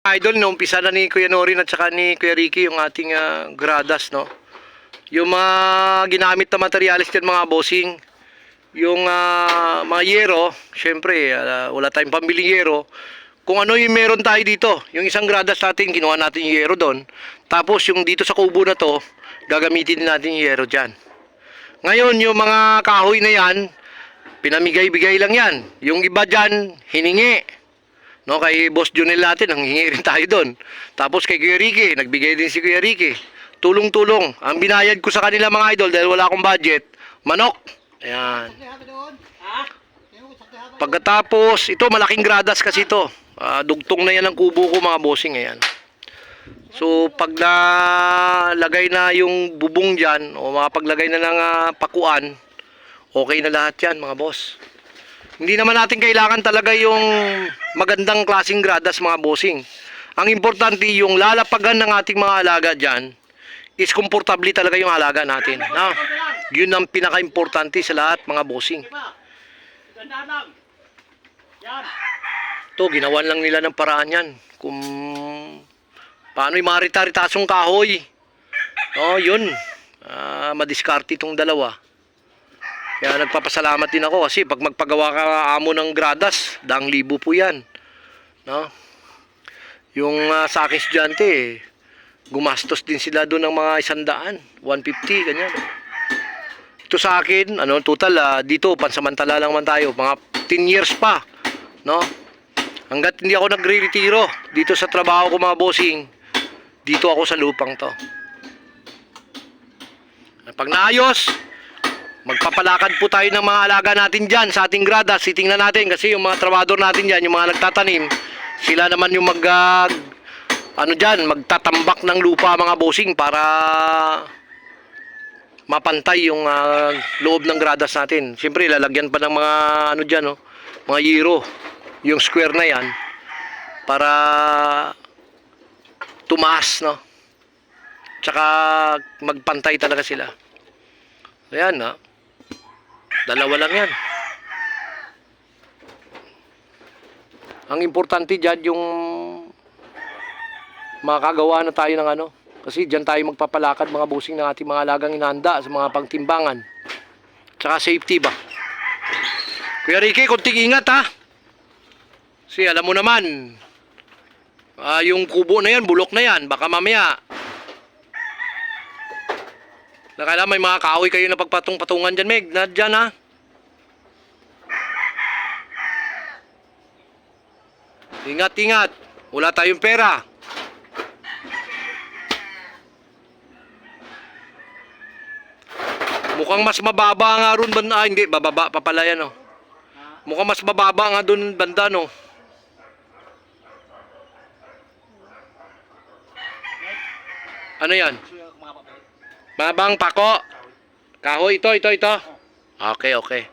Idol, umpisa na ni Kuya Norin at saka ni Kuya Ricky yung ating gradas, no? Yung mga ginamit na materialis dyan mga bossing, yung mga yero, syempre wala tayong pambiling yero. Kung ano yung meron tayo dito, yung isang gradas natin, kinuha natin yung yero doon. Tapos yung dito sa kubo na to, gagamitin din natin yung yero dyan. Ngayon, yung mga kahoy na yan, pinamigay-bigay lang yan. Yung iba dyan, hiningi. No, kay Boss Junel natin, nanghingi rin tayo doon. Tapos kay Kuya Ricky, nagbigay din si Kuya Ricky. Tulong-tulong. Ang binayad ko sa kanila mga idol dahil wala akong budget, manok. Ayan. Pagkatapos, ito malaking gradas kasi ito. Dugtong na yan ang kubo ko mga bossing. Ayan. So, pag nalagay na yung bubong dyan, o makapaglagay na ng pakuan, okay na lahat yan mga boss. Hindi naman natin kailangan talaga yung magandang klaseng gradas mga bossing. Ang importante yung lalapagan ng ating mga alaga dyan is komportable talaga yung alaga natin. No? Yun ang pinaka-importante sa lahat mga bossing. Ito, ginawan lang nila ng paraan yan. Kung paano yung marita-ritasong kahoy. Oh, yun. Madiskarte itong dalawa. Kaya nagpapasalamat din ako kasi pag magpagawa ka amo ng gradas, 2,000 po yan. No? Yung sa aking estudyante, gumastos din sila doon ng mga 100, 150, ganyan. Ito sa akin, total, dito, pansamantala lang man tayo, mga 10 years pa. No? Hanggat hindi ako nagre-retiro dito sa trabaho ko mga bossing, dito ako sa lupang to. Pag naayos, magpapalakad po tayo ng mga alaga natin dyan sa ating gradas. Titingnan natin kasi yung mga trabador natin dyan, yung mga nagtatanim, sila naman yung magtatambak ng lupa mga bossing para mapantay yung loob ng gradas natin. Siyempre lalagyan pa ng mga mga yero, yung square na yan para tumaas, no? Tsaka magpantay talaga sila. Ayan, dalawa lang yan. Ang importante dyan yung makagawa na tayo ng kasi dyan tayo magpapalakad mga bossing ng ating mga alagang inanda sa mga pangtimbangan. Tsaka safety ba. Kuya Ricky, konting ingat ha. Kasi alam mo naman, yung kubo na yan, bulok na yan. Baka mamaya nakala may mga kahoy kayo na pagpatung-patungan dyan, Meg. Na dyan, ha? Ingat, ingat. Wala tayong pera. Mukhang mas mababa nga ron banda. Hindi, bababa pa pala yan, oh. Mukhang mas mababa nga dun banda, no? Ano yan? Mabang pako. Kahoy, ito. Okay.